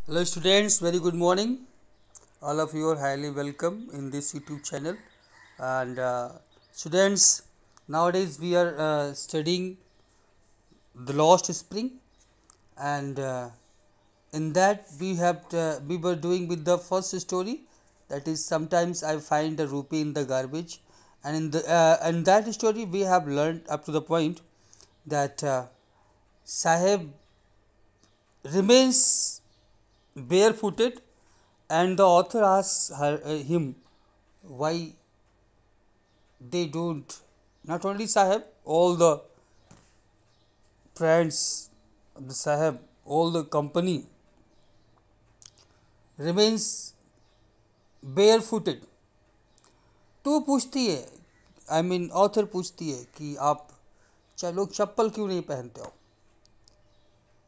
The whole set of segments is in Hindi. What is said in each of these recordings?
Hello students, very good morning. All of you are highly welcome in this YouTube channel. And students, nowadays we are studying the Lost Spring, and in that we were doing with the first story, that is sometimes I find a rupee in the garbage, and in that story we have learned up to the point that Sahib remains barefooted, and the author asks him why they don't, not only Sahib, all the friends of the Sahib, all the company remains barefooted. तो पूछती है, ऑथर पूछती है कि आप लोग चप्पल क्यों नहीं पहनते हो?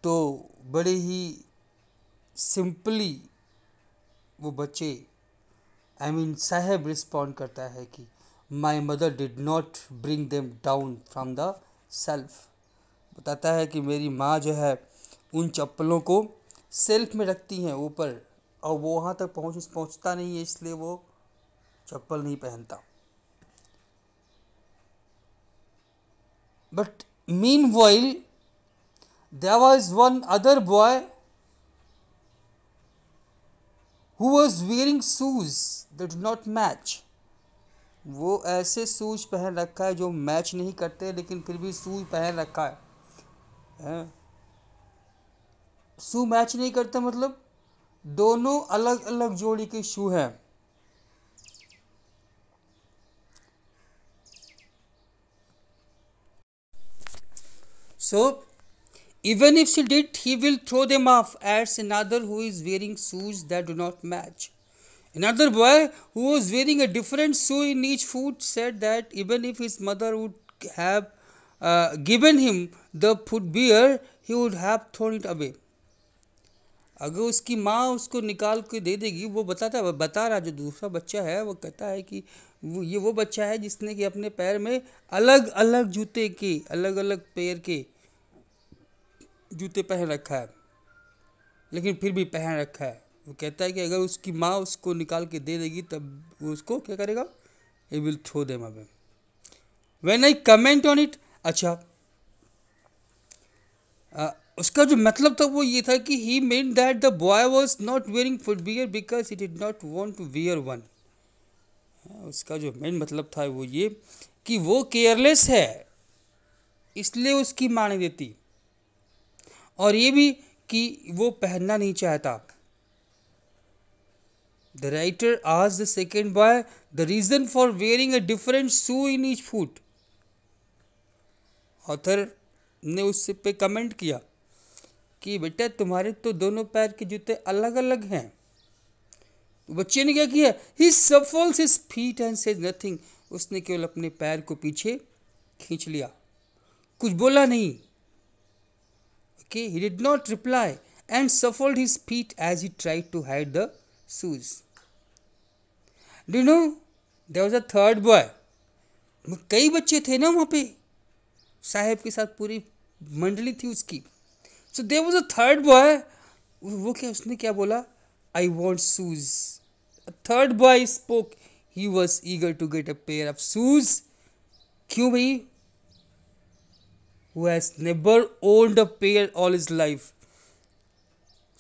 तो बड़े ही सिंपली वो बच्चे साहब रिस्पॉन्ड करता है कि my mother did not bring them down from the self. बताता है कि मेरी माँ जो है उन चप्पलों को सेल्फ में रखती हैं ऊपर, और वो वहाँ तक पहुँचता नहीं है, इसलिए वो चप्पल नहीं पहनता। But meanwhile there was one other boy who was wearing shoes that did not match. वो ऐसे शूज पहन रखा है जो मैच नहीं करते, लेकिन फिर भी शूज पहन रखा है। शू मैच नहीं करते मतलब दोनों अलग अलग जोड़ी के शू हैं। So even if she did, he will throw them off, adds another who is wearing shoes that do not match. Another boy who was wearing a different shoe in each foot said that even if his mother would have given him the footwear, he would have thrown it away. अगर उसकी माँ उसको निकाल के दे देगी, वो बता रहा जो दूसरा बच्चा है, वो कहता है कि वो बच्चा है जिसने कि अपने पैर में अलग अलग जूते के, अलग अलग पैर के जूते पहन रखा है, लेकिन फिर भी पहन रखा है। वो कहता है कि अगर उसकी माँ उसको निकाल के दे देगी तब वो उसको क्या करेगा? He will throw them away. When I comment on it, अच्छा उसका जो मतलब था वो ये था कि he meant that the boy was not wearing footwear because he did not want to wear one. उसका जो मेन मतलब था वो ये कि वो केयरलेस है, इसलिए उसकी माँ नहीं देती, और ये भी कि वो पहनना नहीं चाहता। The writer asked the second boy the reason for wearing a different shoe in each foot. Author ने उससे पे कमेंट किया कि बेटा तुम्हारे तो दोनों पैर के जूते अलग अलग हैं। तो बच्चे ने क्या किया? He shuffles his feet and says nothing. उसने केवल अपने पैर को पीछे खींच लिया, कुछ बोला नहीं। Okay, he did not reply and shuffled his feet as he tried to hide the shoes. Do you know there was a third boy? कई बच्चे थे ना वहाँ पे, साहेब के साथ पूरी मंडली थी उसकी। So there was a third boy. वो क्या, उसने क्या बोला? I want shoes. Third boy spoke, he was eager to get a pair of shoes. क्यों भाई? Who has never owned a pair all his life.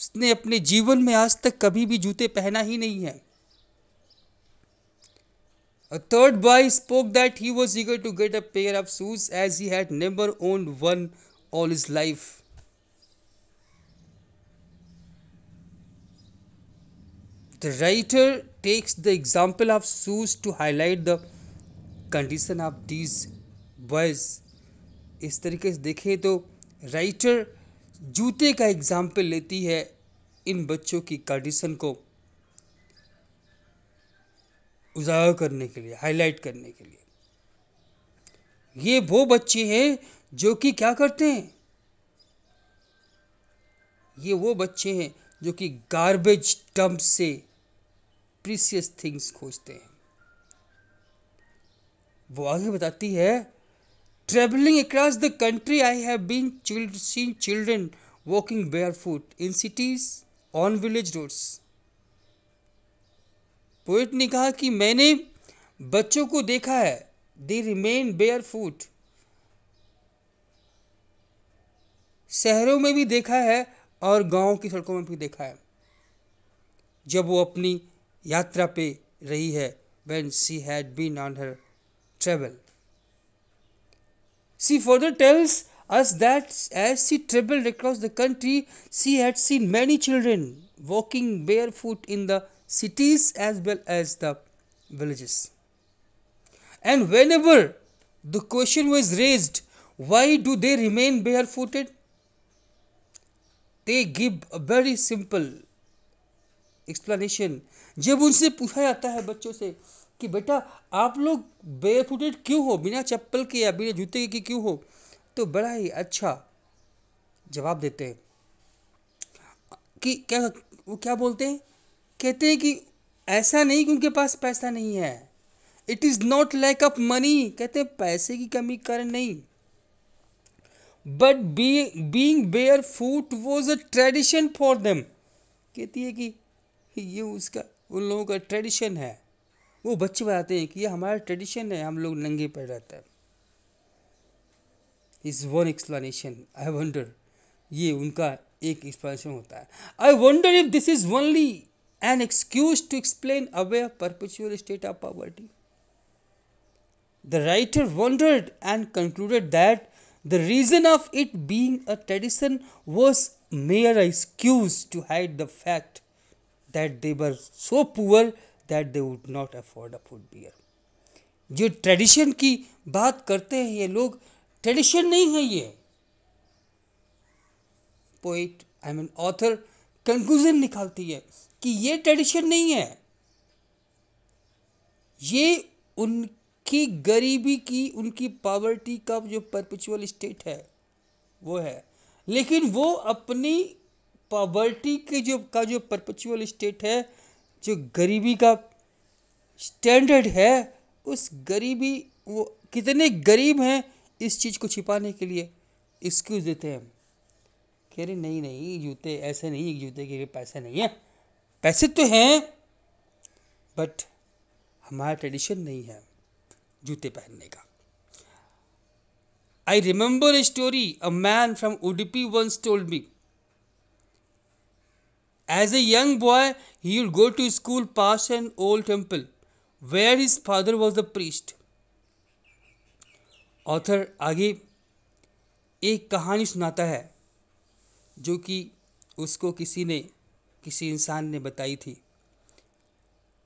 उसने अपने जीवन में आज तक कभी भी जूते पहना ही नहीं है। A third boy spoke that he was eager to get a pair of shoes as he had never owned one all his life. The writer takes the example of shoes to highlight the condition of these boys. इस तरीके से देखें तो राइटर जूते का एग्जाम्पल लेती है इन बच्चों की कंडीशन को उजागर करने के लिए, हाईलाइट करने के लिए। ये वो बच्चे हैं जो कि क्या करते हैं? ये वो बच्चे हैं जो कि गार्बेज डंप से प्रीसियस थिंग्स खोजते हैं। वो आगे बताती है, travelling across the country I have been seen children walking barefoot in cities on village roads. Poet ने कहा कि मैंने बच्चों को देखा है, दे रिमेन बेयर फुट। शहरों में भी देखा है और गांव की सड़कों में भी देखा है, जब वो अपनी यात्रा पे रही है, when she had been on her travel. She further tells us that as she traveled across the country, she had seen many children walking barefoot in the cities as well as the villages. And whenever the question was raised, why do they remain barefooted? They give a very simple explanation. जब उनसे पूछा जाता है बच्चों से कि बेटा आप लोग बेयरफुटेड क्यों हो, बिना चप्पल के या बिना जूते के क्यों हो, तो बड़ा ही अच्छा जवाब देते हैं कि वो क्या बोलते हैं, कहते हैं कि ऐसा नहीं कि उनके पास पैसा नहीं है, it is not lack of money, कहते हैं पैसे की कमी कारण नहीं, but being barefoot was a tradition for them. कहती है कि ये उसका उन लोगों का ट्रेडिशन है। वो बच्चे बताते हैं कि ये हमारा ट्रेडिशन है, हम लोग नंगे पैर रहते हैं। Is one explanation. I wonder, ये उनका एक एक्सप्लेनेशन होता है। I wonder if this is only an excuse to explain away perpetual state of poverty. The writer wondered and concluded that the reason of it being a tradition was mere excuse to hide the fact that they were so poor that they would not afford a foot beer. जो ट्रेडिशन की बात करते हैं ये लोग, ट्रेडिशन नहीं है ये। Poet I mean author conclusion निकालती है कि ये ट्रेडिशन नहीं है, ये उनकी गरीबी की, उनकी पॉवर्टी का जो परपेचुअल स्टेट है वो है, लेकिन वो अपनी पॉवर्टी के जो परपेचुअल स्टेट है, जो गरीबी का स्टैंडर्ड है, उस गरीबी, वो कितने गरीब हैं इस चीज़ को छिपाने के लिए एक्सक्यूज़ देते हैं। कह रहे नहीं नहीं, जूते ऐसे नहीं, जूते के लिए पैसे नहीं है, पैसे तो हैं बट हमारा ट्रेडिशन नहीं है जूते पहनने का। I remember a story a man from Udupi once told me. As a young boy, he would go to school past an old temple where his father was a priest. Author आगे एक कहानी सुनाता है जो कि उसको किसी इंसान ने बताई थी।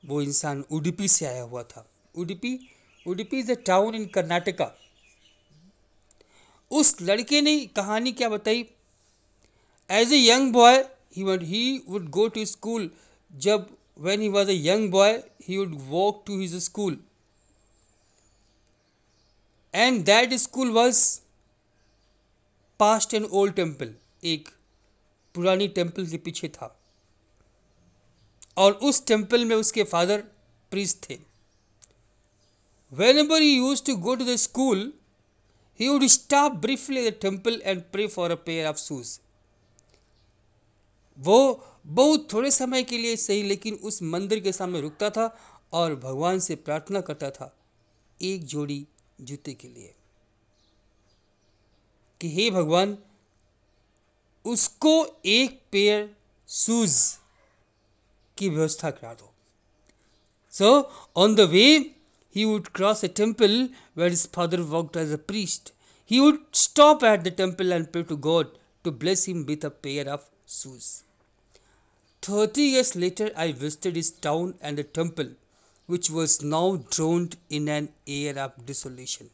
वो इंसान उडुपी से आया हुआ था। Udupi is a town in Karnataka. उस लड़के ने कहानी क्या बताई, as a young boy he would go to school. जब when he was a young boy he would walk to his school, and that school was past an old temple. एक पुरानी टेम्पल के पीछे था और उस टेम्पल में उसके फादर प्रीस्ट थे। Whenever he used to go to the school, he would stop briefly at the temple and pray for a pair of shoes. वो बहुत थोड़े समय के लिए सही, लेकिन उस मंदिर के सामने रुकता था और भगवान से प्रार्थना करता था एक जोड़ी जूते के लिए कि हे भगवान, उसको एक पेयर शूज की व्यवस्था करा दो। So on the way he would cross a temple where his father worked as a priest. He would stop at the temple and pray to God to bless him with a pair of shoes. 30 years later, I visited his town and the temple, which was now drowned in an air of desolation.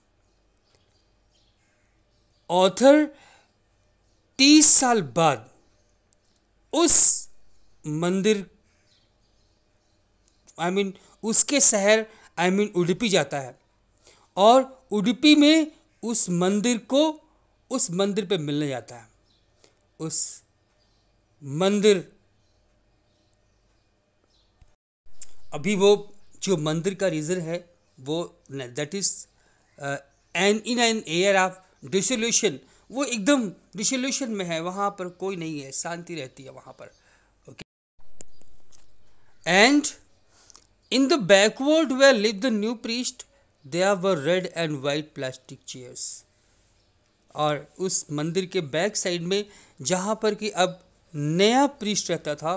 Author 30 साल बाद उस मंदिर उसके शहर उडुपी जाता है और उडुपी में उस मंदिर पे मिलने जाता है। उस मंदिर, अभी वो जो मंदिर का रीजन है वो that is in an air of dissolution, वो एकदम डिसोल्यूशन में है, वहाँ पर कोई नहीं है, शांति रहती है वहाँ पर। And in the backward where lived the new priest, there were red and white plastic chairs. और उस मंदिर के बैक साइड में जहाँ पर कि अब नया प्रीस्ट रहता था,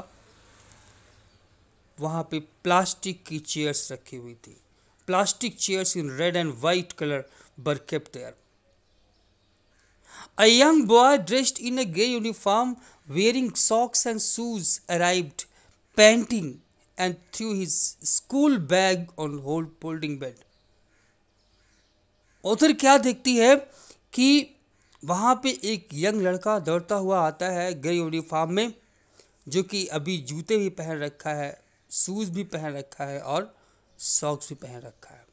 वहाँ पे प्लास्टिक की चेयर्स रखी हुई थी. Plastic chairs in red and white colour were kept there. A young boy dressed in a grey uniform, wearing socks and shoes, arrived, panting, and threw his school bag on folding bed. Author क्या देखती है कि वहाँ पे एक यंग लड़का दौड़ता हुआ आता है ग्रे यूनिफॉर्म में, जो कि अभी जूते भी पहन रखा है, शूज भी पहन रखा है और सॉक्स भी पहन रखा है.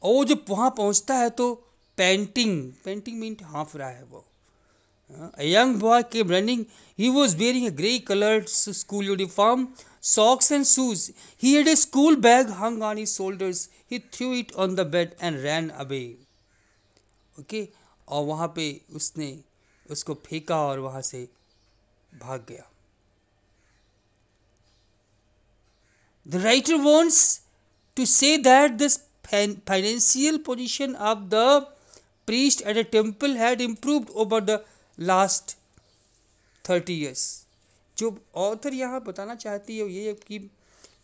और जब वहाँ पहुँचता है तो पेंटिंग मीन हाँफ रहा है वो. A young boy came running. He was wearing a grey colored school uniform, socks and shoes. He had a school bag hung on his shoulders. He threw it on the bed and ran away. Okay? और वहाँ पे उसने उसको फेंका और वहाँ से भाग गया. The writer wants to say that this financial position of the priest at a temple had improved over the last 30 years. जो ऑथर यहाँ बताना चाहती है ये कि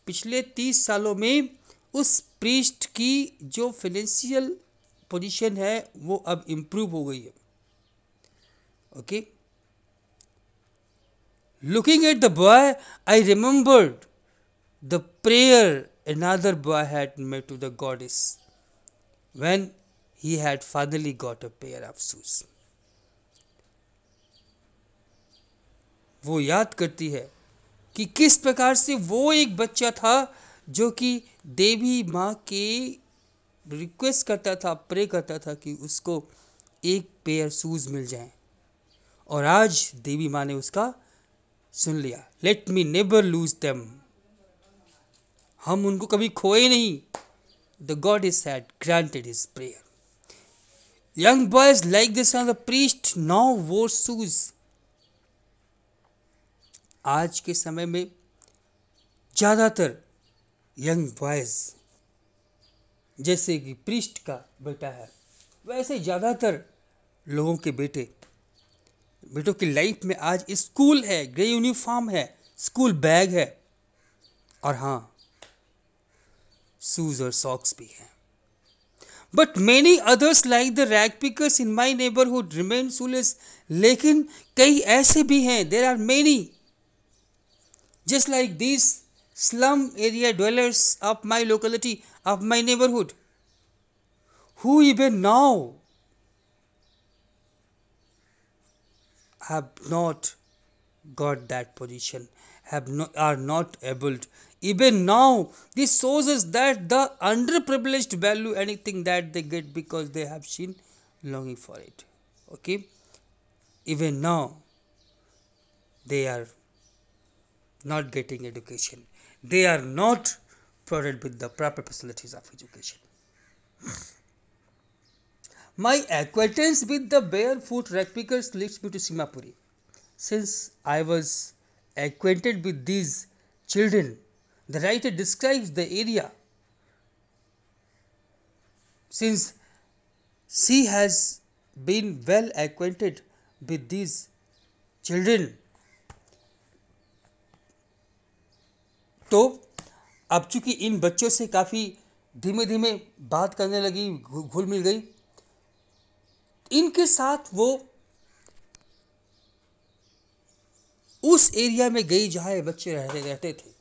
पिछले 30 सालों में उस प्रीस्ट की जो फाइनेंशियल पोजीशन है वो अब इम्प्रूव हो गई है. Okay. Looking at the boy I remembered the prayer another boy had made to the goddess when he had finally got a pair of shoes. वो याद करती है कि किस प्रकार से वो एक बच्चा था जो कि देवी माँ के रिक्वेस्ट करता था, प्रे करता था कि उसको एक पेयर शूज मिल जाए, और आज देवी माँ ने उसका सुन लिया. Let me never lose them. हम उनको कभी खोए नहीं. The goddess had granted his prayer. Young boys like the son of the priest now wore shoes. आज के समय में ज़्यादातर यंग बॉयज जैसे कि प्रीस्ट का बेटा है, वैसे ज़्यादातर लोगों के बेटों की लाइफ में आज स्कूल है, ग्रे यूनिफॉर्म है, स्कूल बैग है, और हाँ शूज और सॉक्स भी हैं. But many others like the rag pickers in my neighbourhood remain shoeless. लेकिन कई ऐसे भी हैं, there are many just like these slum area dwellers of my locality, of my neighborhood, who even now have not got that position, are not able. Even now, this shows us that the underprivileged value anything that they get because they have seen longing for it. Okay, even now they are not getting education. They are not provided with the proper facilities of education. My acquaintance with the barefoot rag pickers leads me to Simapuri. Since I was acquainted with these children, the writer describes the area. Since she has been well acquainted with these children, तो अब चूंकि इन बच्चों से काफ़ी धीमे धीमे बात करने लगी, घुल मिल गई, इनके साथ वो उस एरिया में गई जहाँ ये बच्चे रहते थे,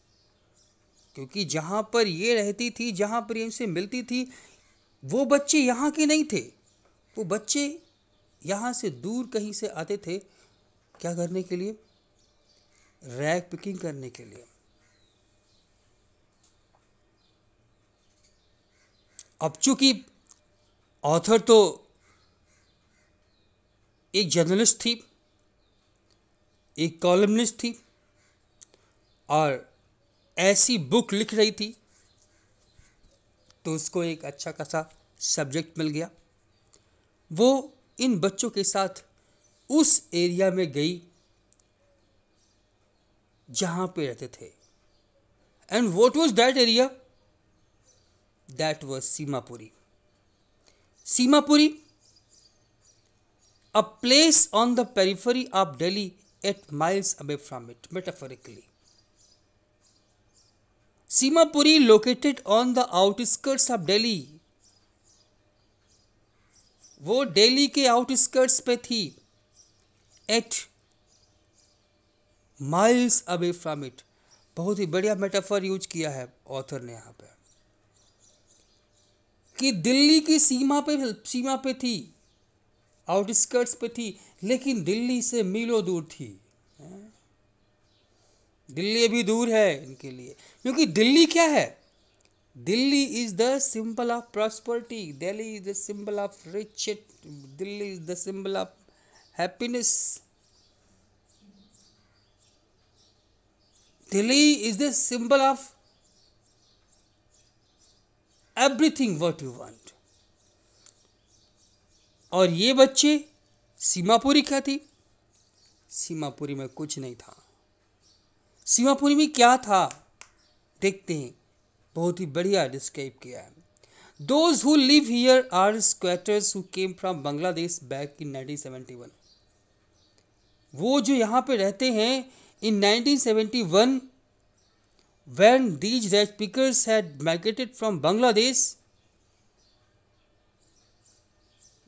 क्योंकि जहाँ पर ये रहती थी, जहाँ पर इनसे मिलती थी, वो बच्चे यहाँ के नहीं थे. वो बच्चे यहाँ से दूर कहीं से आते थे. क्या करने के लिए? रैग पिकिंग करने के लिए. अब चूंकि ऑथर तो एक जर्नलिस्ट थी, एक कॉलमनिस्ट थी, और ऐसी बुक लिख रही थी, तो उसको एक अच्छा खासा सब्जेक्ट मिल गया. वो इन बच्चों के साथ उस एरिया में गई जहाँ पे रहते थे. And what was that area? That was Simapuri. Simapuri, a place on the periphery of Delhi, 8 miles away from it, metaphorically. Simapuri, located on the outskirts of Delhi, वो दिल्ली के आउटस्कर्ट्स पे थी, 8 miles away from it. बहुत ही बढ़िया मेटाफर यूज किया है ऑथर ने यहाँ पे कि दिल्ली की सीमा पे थी, आउटस्कर्ट्स पे थी, लेकिन दिल्ली से मीलों दूर थी। दिल्ली अभी दूर है इनके लिए, क्योंकि दिल्ली क्या है? Delhi is the symbol of prosperity, Delhi is the symbol of rich, Delhi is the symbol of happiness, Delhi is the symbol of everything what you want. और ये बच्चे, सीमापुरी क्या थी? सीमापुरी में कुछ नहीं था। सीमापुरी में क्या था देखते हैं, बहुत ही बढ़िया डिस्क्राइब किया है। Those who live here are squatters who came from Bangladesh back in 1971. वो जो यहाँ पे रहते हैं in 1971, when these rat pickers had migrated from Bangladesh,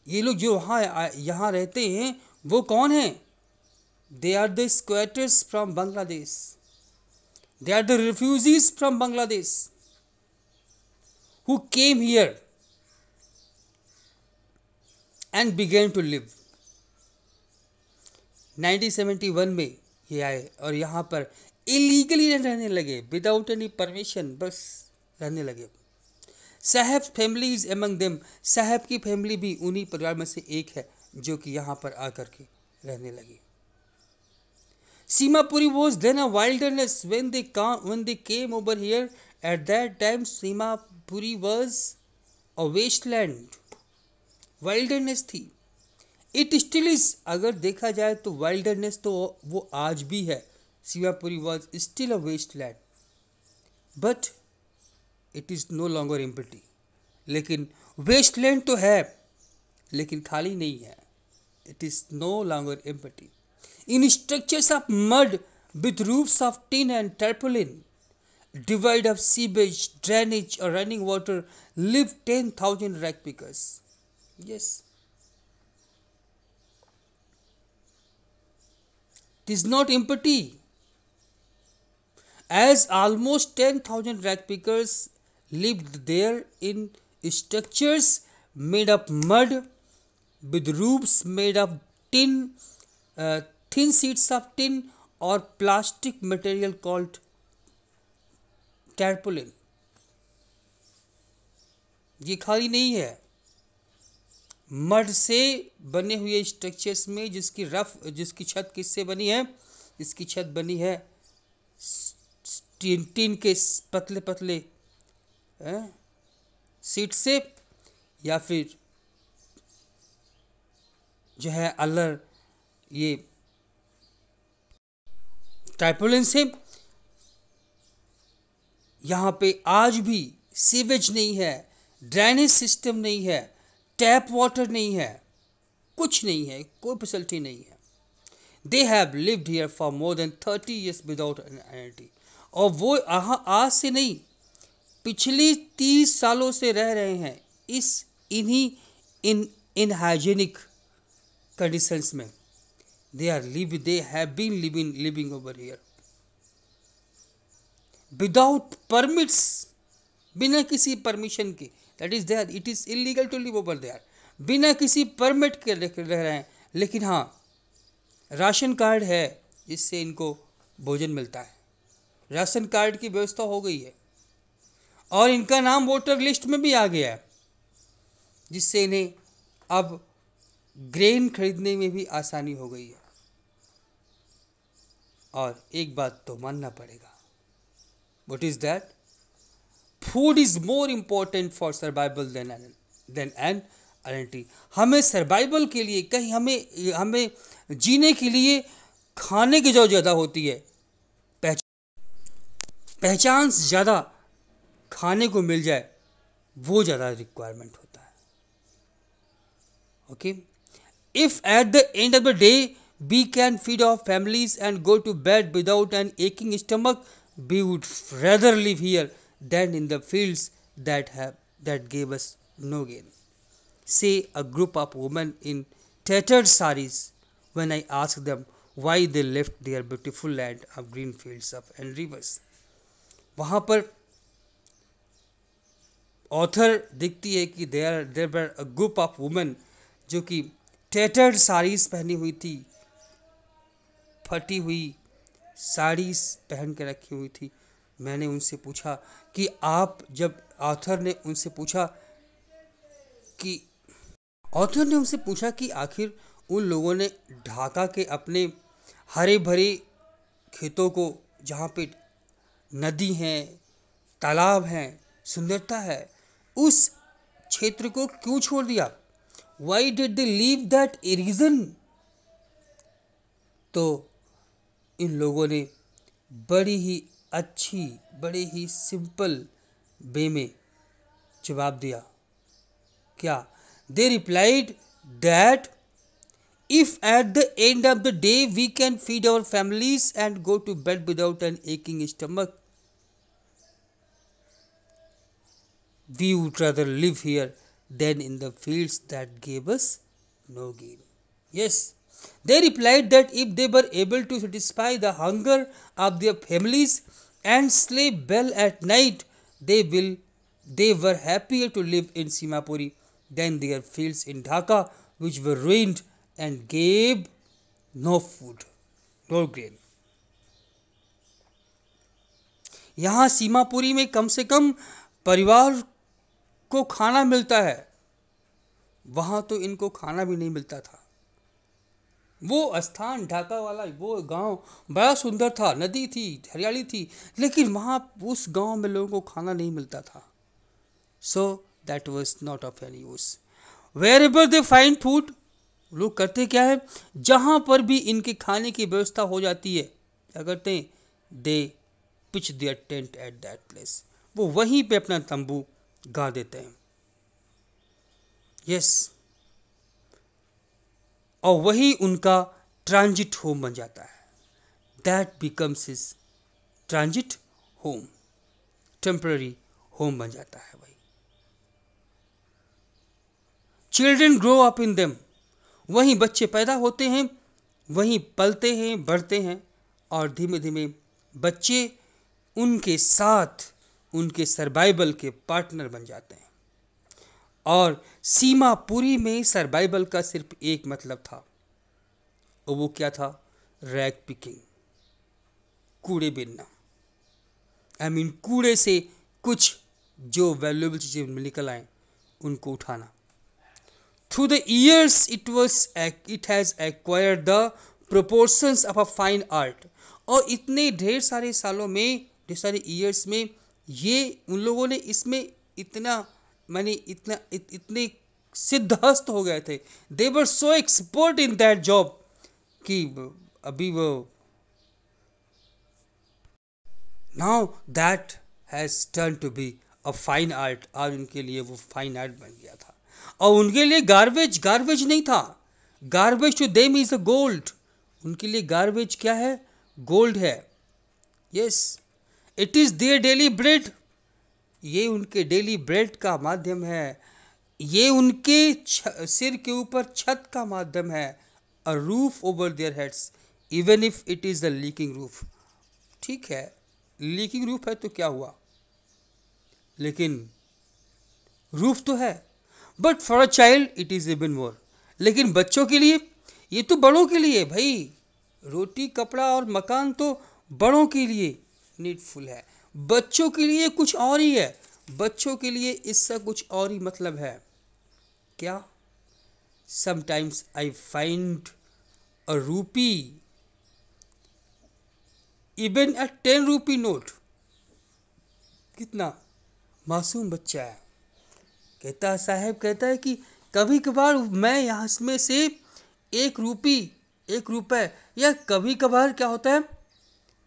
ये लोग जो यहाँ रहते हैं वो कौन हैं? They are the squatters from Bangladesh. They are the refugees from Bangladesh who came here and began to live. 1971 में ये आए और यहाँ पर इलीगली रहने लगे, विदाउट एनी परमिशन, बस रहने लगे। साहब फैमिली इज एमंग देम, साहब की फैमिली भी उन्हीं परिवार में से एक है जो कि यहाँ पर आकर के रहने लगी। Simapuri was then a wilderness when they came over here. At that time, Simapuri was a wasteland, wilderness थी। It still is, अगर देखा जाए तो wilderness तो वो आज भी है। Simapuri was still a wasteland, but it is no longer empty. लेकिन wasteland तो है, लेकिन खाली नहीं है। It is no longer empty. In structures of mud with roofs of tin and tarpaulin, devoid of sewage, drainage or running water, live 10,000 rag pickers. Yes. It is not empty, as almost 10,000 rag pickers lived there in structures made of mud with roofs made of tin, thin sheets of tin or plastic material called tarpaulin. ये खाली नहीं है, मड से बने हुए स्ट्रक्चर्स में जिसकी छत किससे बनी है? इसकी छत बनी है टिन के पतले पतले सीट से, या फिर जो है अल्लर ये टाइपोलिन से। यहाँ पे आज भी सीवेज नहीं है, ड्रेनेज सिस्टम नहीं है, टैप वाटर नहीं है, कुछ नहीं है, कोई फैसिलिटी नहीं है। They have lived here for more than 30 years without annuity, और वो आज से नहीं, पिछले 30 सालों से रह रहे हैं इन्हीं इनहाइजीनिक कंडीशंस में। They have been living over here without permits, बिना किसी परमिशन के। That is there, it is illegal to live over there. बिना किसी परमिट के रह रहे हैं, लेकिन हाँ राशन कार्ड है जिससे इनको भोजन मिलता है, राशन कार्ड की व्यवस्था हो गई है और इनका नाम वोटर लिस्ट में भी आ गया है, जिससे इन्हें अब ग्रेन खरीदने में भी आसानी हो गई है। और एक बात तो मानना पड़ेगा, what is that? Food is more important for survival than an identity. हमें सर्वाइवल के लिए, कहीं हमें जीने के लिए खाने की जो ज़्यादा होती है, पहचान से ज़्यादा खाने को मिल जाए वो ज़्यादा रिक्वायरमेंट होता है। Okay, if at the end of the day we can feed our families and go to bed without an aching stomach, we would rather live here than in the fields that gave us no gain, say a group of women in tattered saris when I asked them why they left their beautiful land of green fields of and rivers. वहाँ पर ऑथर दिखती है कि there were a group of women जो कि टेटर्ड साड़ीज पहनी हुई थी, फटी हुई साड़ीज पहन के रखी हुई थी। मैंने उनसे पूछा कि आप, जब ऑथर ने उनसे पूछा कि आखिर उन लोगों ने ढाका के अपने हरे भरे खेतों को, जहाँ पे नदी हैं, तालाब हैं, सुंदरता है, उस क्षेत्र को क्यों छोड़ दिया? Why did they leave that a reason? तो इन लोगों ने बड़ी ही अच्छी, बड़े ही सिंपल वे में जवाब दिया। क्या? They replied that if at the end of the day we can feed our families and go to bed without an aching stomach, we would rather live here than in the fields that gave us no gain. Yes, they replied that if they were able to satisfy the hunger of their families and sleep well at night, they were happier to live in Simapuri than their fields in Dhaka, which were ruined and gave no food, no grain. यहाँ सीमापुरी में कम से कम परिवार को खाना मिलता है, वहां तो इनको खाना भी नहीं मिलता था। वो स्थान ढाका वाला वो गांव बड़ा सुंदर था, नदी थी, हरियाली थी, लेकिन वहां उस गांव में लोगों को खाना नहीं मिलता था। So that was not of any use. Wherever they find food, लोग करते क्या है, जहां पर भी इनके खाने की व्यवस्था हो जाती है, क्या करते हैं? They pitch their tent at that place, वो वहीं पे अपना तंबू गा देते हैं। यस, और वही उनका ट्रांजिट होम बन जाता है। That becomes his transit home, temporary home बन जाता है वही। Children grow up in them, वहीं बच्चे पैदा होते हैं, वहीं पलते हैं, बढ़ते हैं, और धीमे धीमे बच्चे उनके साथ उनके सर्वाइवल के पार्टनर बन जाते हैं। और सीमापुरी में सर्वाइवल का सिर्फ एक मतलब था, और वो क्या था? रैग पिकिंग, कूड़े बीनना। आई मीन कूड़े से कुछ जो वैल्यूएबल चीजें निकल आए उनको उठाना। Through the years it has acquired the proportions of a fine art, और इतने ढेर सारे सालों में, ढेर सारे ईयर्स में, ये उन लोगों ने इसमें इतने सिद्धहस्त हो गए थे। They were so expert in that job कि अभी वो now that has turn to be a fine art, और उनके लिए वो फाइन आर्ट बन गया था। और उनके लिए गार्बेज नहीं था। Garbage to them is a gold, उनके लिए गार्बेज क्या है? गोल्ड है। Yes, it is their daily bread, ये उनके डेली ब्रेड का माध्यम है, ये उनके सिर के ऊपर छत का माध्यम है। A roof over their heads even if it is a leaking roof. ठीक है, लीकिंग रूफ है तो क्या हुआ, लेकिन रूफ तो है। But for a child it is even more, लेकिन बच्चों के लिए, ये तो बड़ों के लिए भाई, रोटी कपड़ा और मकान तो बड़ों के लिए नीडफुल है, बच्चों के लिए कुछ और ही है। बच्चों के लिए इसका कुछ और ही मतलब है। क्या? समटाइम्स आई फाइंड अ रूपी, इवन अ 10 रूपी नोट। कितना मासूम बच्चा है, कहता है, साहब कहता है कि कभी कभार मैं यहाँ में से 1 रूपी, 1 रुपए, या कभी कभार क्या होता है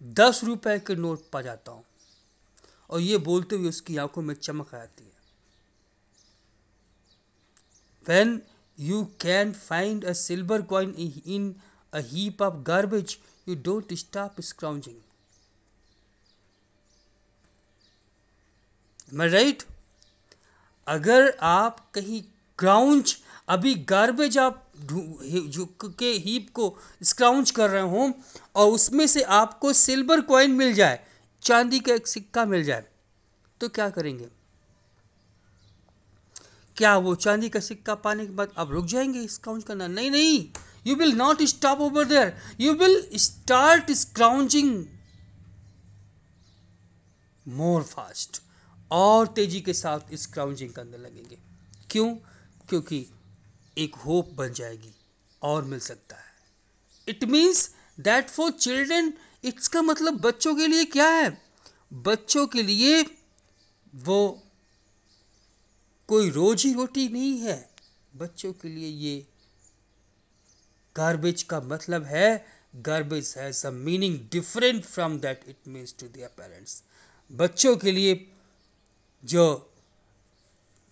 10 रुपए के नोट पा जाता हूँ। और ये बोलते हुए उसकी आंखों में चमक आती है। When you can find a silver coin in a heap of garbage, you don't stop scrounging. Am I right? अगर आप कहीं क्राउंच, अभी गार्बेज आप झुक के हीप को स्क्राउंच कर रहे हो और उसमें से आपको सिल्वर कॉइन मिल जाए, चांदी का एक सिक्का मिल जाए, तो क्या करेंगे? क्या वो चांदी का सिक्का पाने के बाद आप रुक जाएंगे स्क्राउंच करना? नहीं नहीं, you will not stop over there, you will start scrounging more fast, और तेजी के साथ स्क्राउंचिंग करने लगेंगे। क्यों? क्योंकि एक होप बन जाएगी और मिल सकता है। It means that for children, इसका मतलब बच्चों के लिए क्या है? बच्चों के लिए वो कोई रोजी रोटी नहीं है, बच्चों के लिए ये गार्बेज का मतलब है, garbage has a meaning different from that it means to their parents. बच्चों के लिए जो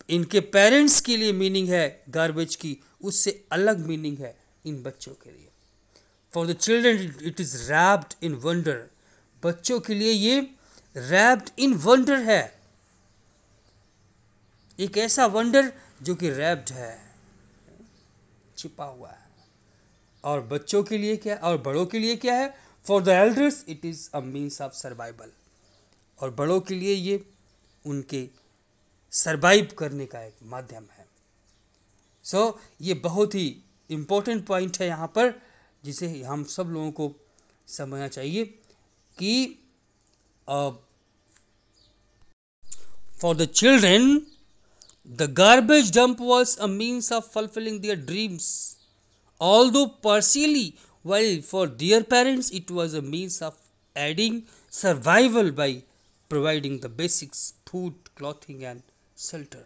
इनके पेरेंट्स के लिए मीनिंग है गार्बेज की, उससे अलग मीनिंग है इन बच्चों के लिए। For the children it is wrapped in wonder, बच्चों के लिए ये रैप्ड इन वंडर है, एक ऐसा वंडर जो कि रैप्ड है, छिपा हुआ है। और बच्चों के लिए क्या, और बड़ों के लिए क्या है? For the elders it is a means of survival, और बड़ों के लिए ये उनके सर्वाइव करने का एक माध्यम है। सो ये बहुत ही इम्पोर्टेंट पॉइंट है यहाँ पर, जिसे हम सब लोगों को समझना चाहिए कि for the children the garbage dump was a means of fulfilling their dreams, although partially, while for their parents it was a means of adding survival by providing the basics food, clothing and shelter.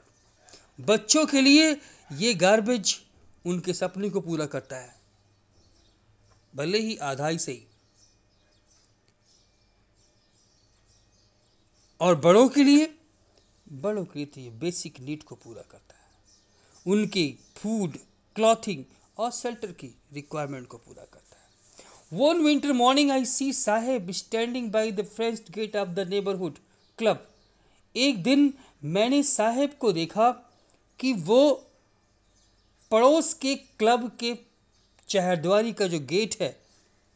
बच्चों के लिए ये गार्बेज उनके सपने को पूरा करता है, भले ही आधा ही सही। और बड़ों के लिए तो ये बेसिक नीड को पूरा करता है, उनकी फूड, क्लॉथिंग और शेल्टर की रिक्वायरमेंट को पूरा करता है। One winter morning I see Saheb standing by the front gate of the neighbourhood club, एक दिन मैंने साहेब को देखा कि वो पड़ोस के क्लब के चहरद्वारी का जो गेट है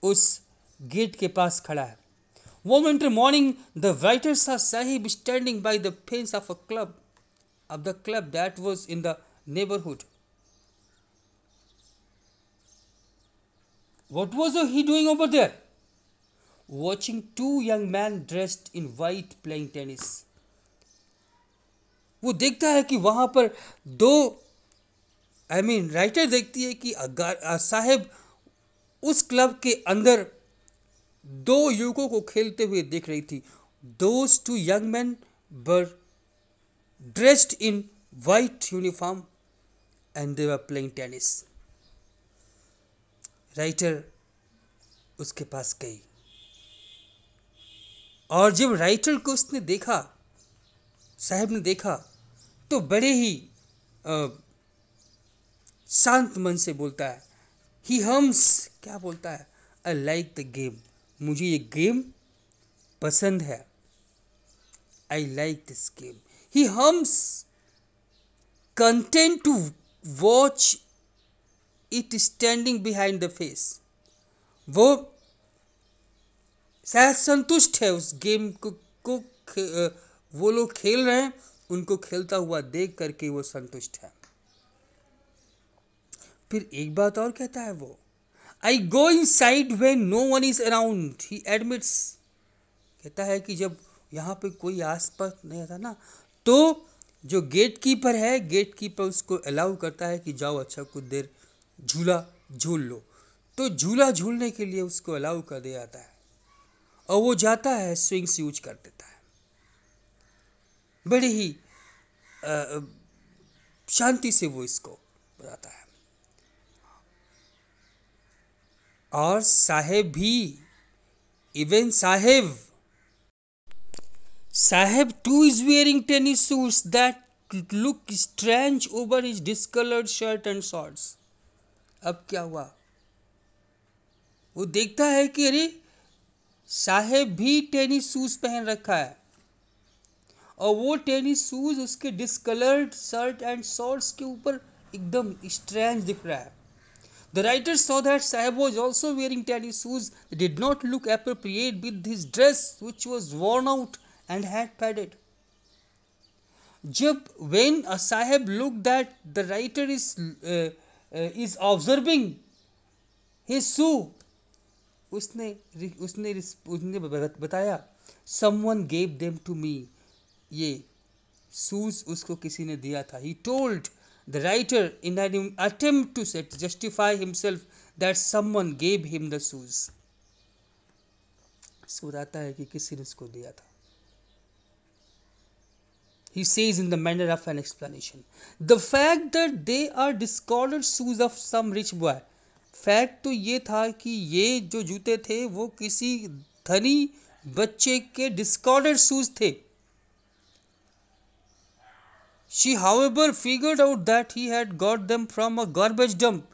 उस गेट के पास खड़ा है। One winter morning, the writer saw Sahib standing by the fence of the club that was in the neighborhood. What was he doing over there? Watching two young men dressed in white playing tennis. वो देखता है कि वहां पर दो, राइटर देखती है कि साहेब उस क्लब के अंदर दो युवकों को खेलते हुए देख रही थी। Those two young men were dressed in white uniform and they were playing tennis. Writer उसके पास गई और जब राइटर को उसने देखा, साहब ने देखा, तो बड़े ही शांत मन से बोलता है, ही हम्स, क्या बोलता है? आई लाइक द गेम, मुझे ये गेम पसंद है। I like this game, he hums, content to watch it standing behind the face. वो शायद संतुष्ट है उस गेम को वो लोग खेल रहे हैं, उनको खेलता हुआ देख करके वो संतुष्ट है। फिर एक बात और कहता है वो, I go inside when no one is around, he admits, कहता है कि जब यहाँ पे कोई आसपास नहीं आता ना, तो जो गेट कीपर है, गेट कीपर उसको अलाउ करता है कि जाओ अच्छा कुछ देर झूला झूल लो, तो झूला झूलने के लिए उसको अलाउ कर दिया जाता है और वो जाता है, स्विंग्स यूज कर देता है। बड़े ही शांति से वो इसको बताता है। और साहेब भी, even Saheb Sahib too is wearing tennis shoes that look strange over his discolored shirt and shorts. अब क्या हुआ? वो देखता है कि अरे साहेब भी टेनिस शूज पहन रखा है और वो टेनिस शूज उसके डिस्कलर्ड शर्ट एंड शॉर्ट्स के ऊपर एकदम स्ट्रेंज दिख रहा है. The writer saw that Sahib was also wearing tennis shoes that did not look appropriate with his dress, which was worn out and had faded. जब when a Sahib looked that the writer is observing his shoe, उसने उसने उसने बताया, someone gave them to me. ये शूज उसको किसी ने दिया था. He told the writer in an attempt to justify himself that someone gave him the shoes. इसको बताता है कि किसी ने उसको दिया था. He says in the manner of an explanation, the fact that they are discolored shoes of some rich boy. Fact तो ये था कि ये जो जूते थे वो किसी धनी बच्चे के डिस्कॉर्डेड शूज थे. She, however, figured out that he had got them from a garbage dump.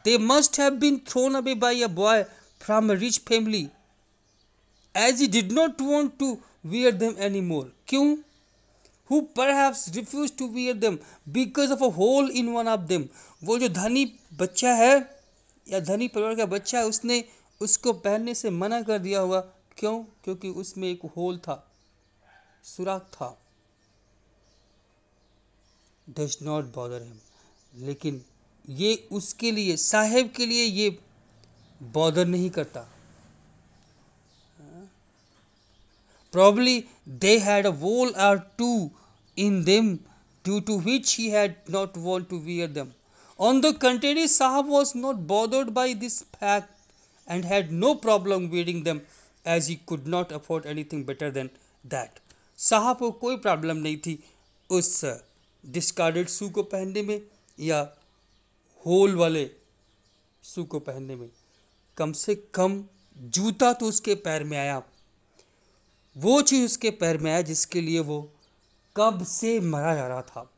They must have been thrown away by a boy from a rich family, as he did not want to wear them anymore. क्यों? Who perhaps refused to wear them because of a hole in one of them. वो जो धनी बच्चा है या धनी परिवार का बच्चा है, उसने उसको पहनने से मना कर दिया होगा. क्यों? क्योंकि उसमें एक होल था, सुराख था. Does not bother him. लेकिन ये उसके लिए, साहेब के लिए ये बॉदर नहीं करता. Probably they had a hole or two in them due to which he had not want to wear them. On the contrary, Sahab was not bothered by this fact and had no problem wearing them as he could not afford anything better than that. साहब को कोई प्रॉब्लम नहीं थी उस डिस्कार्डेड शू को पहनने में या होल वाले शू को पहनने में. कम से कम जूता तो उसके पैर में आया, वो चीज उसके पैर में आया जिसके लिए वो कब से मरा जा रहा था,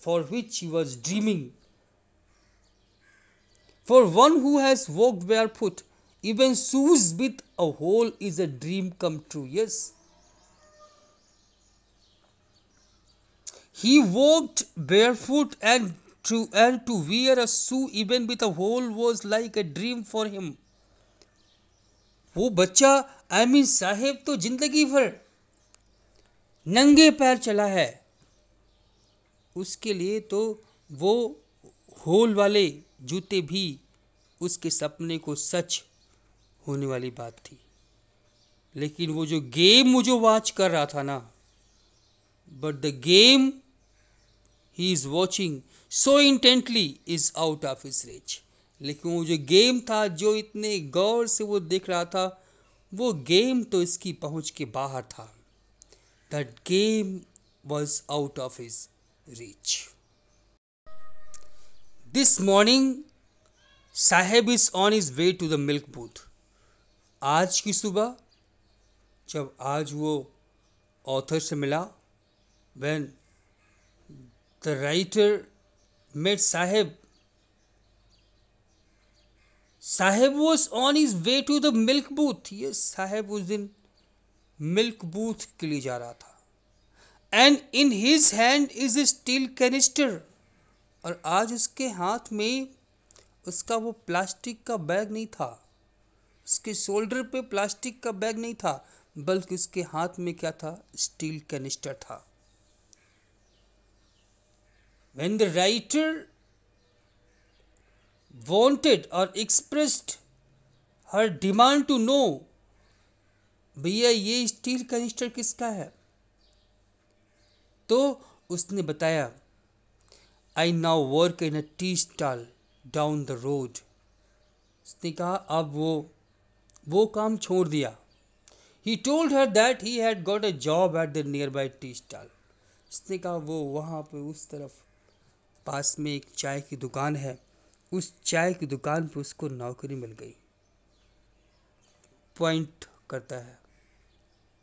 for which he was dreaming. For one who has walked barefoot, even shoes with a hole is a dream come true. Yes. He walked barefoot and to wear a shoe even with a hole was like a dream for him. वो बच्चा साहेब तो जिंदगी भर नंगे पैर चला है, उसके लिए तो वो होल वाले जूते भी उसके सपने को सच होने वाली बात थी. लेकिन वो जो गेम वो जो वॉच कर रहा था ना, but the game he is watching so intently is out of his reach. लेकिन वो जो गेम था जो इतने गौर से वो देख रहा था, वो गेम तो इसकी पहुंच के बाहर था. That game was out of his reach. This morning Saheb is on his way to the milk booth. आज की सुबह जब आज वो ऑथर से मिला, when the writer met Sahib, Sahib was on his way to the milk booth. Yes, Sahib उस दिन मिल्क बूथ के लिए जा रहा था. And in his hand is a steel canister. और आज उसके हाथ में उसका वो प्लास्टिक का बैग नहीं था, उसके शोल्डर पे प्लास्टिक का बैग नहीं था, बल्कि उसके हाथ में क्या था? स्टील कैनिस्टर था. When the writer wanted or expressed her demand to know, भैया ये स्टील कैनिस्टर किसका है, तो उसने बताया, I now work in a tea stall down the road. उसने कहा अब वो काम छोड़ दिया. He told her that he had got a job at the nearby tea stall. उसने कहा वो वहाँ पे उस तरफ पास में एक चाय की दुकान है, उस चाय की दुकान पे उसको नौकरी मिल गई. पॉइंट करता है,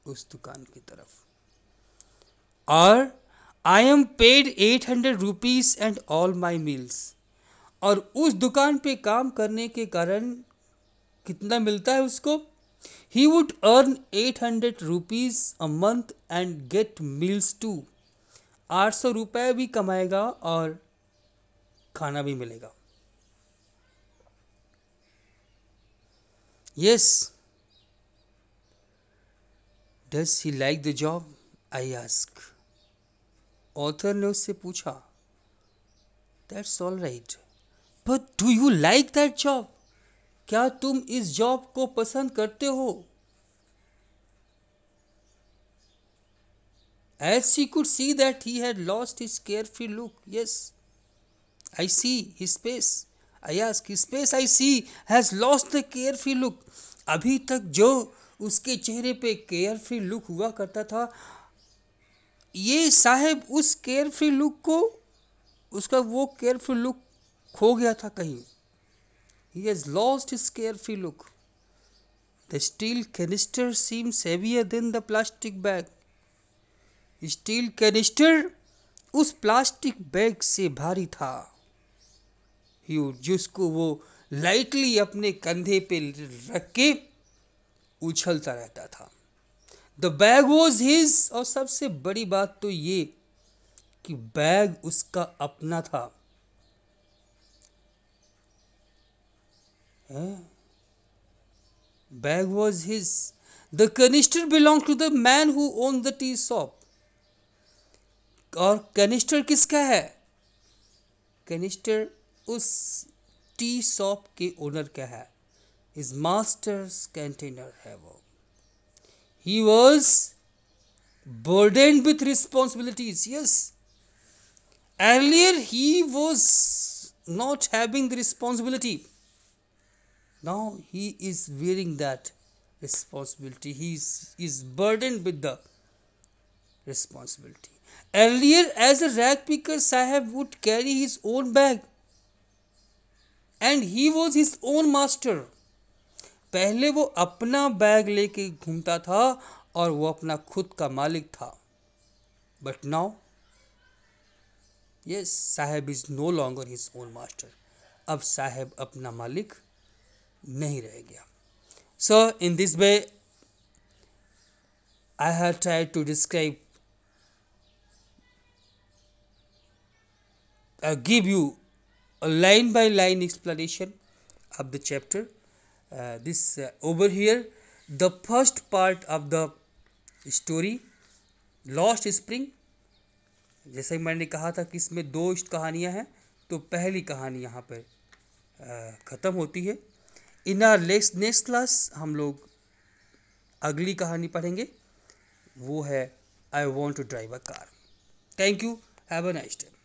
उस दुकान की तरफ। और I am paid 800 rupees and all my meals. और उस दुकान पे काम करने के कारण कितना मिलता है उसको? He would earn 800 rupees a month and get meals too. 800 रुपये भी कमाएगा और खाना भी मिलेगा। Yes, does he like the job, I ask. Author ने उससे पूछा, that's all right, but do you like that job? क्या तुम इस जॉब को पसंद करते हो? As she could see that he had lost his carefree look. Yes, I see his face. I ask, his face I see has lost the carefree look. अभी तक जो उसके चेहरे पे केयरफ्री लुक हुआ करता था, ये साहब उस केयरफ्री लुक को, उसका वो केयरफ्री लुक खो गया था कहीं। He has lost his carefree look. The steel canister seems heavier than the plastic bag. Steel canister उस प्लास्टिक बैग से भारी था, जिसको वो लाइटली अपने कंधे पे रख के उछलता रहता था। The bag was his. और सबसे बड़ी बात तो ये कि बैग उसका अपना था। Bag was his. The canister belong to the man who own the tea shop. और कैनिस्टर किसका है? कैनिस्टर उस टी शॉप के ओनर का है। हिज मास्टर्स कंटेनर है वो। He was burdened with responsibilities. Yes, earlier he was not having the responsibility. Now he is wearing that responsibility. He is burdened with the responsibility. Earlier, as a rag picker, Sahib would carry his own bag and he was his own master. पहले वो अपना बैग लेके घूमता था और वो अपना खुद का मालिक था। बट नाउ, यस, साहब is no longer his own master. अब साहब अपना मालिक नहीं रह गया। So in this way I have tried to describe, give you a line by line explanation of the chapter. Over here, the first part of the story, Lost Spring. जैसे मैंने कहा था कि इसमें 2 कहानियाँ हैं, तो पहली कहानी यहाँ पर ख़त्म होती है। इन आवर नेक्स्ट क्लास हम लोग अगली कहानी पढ़ेंगे, वो है I want to drive a car. Thank you, have a nice day.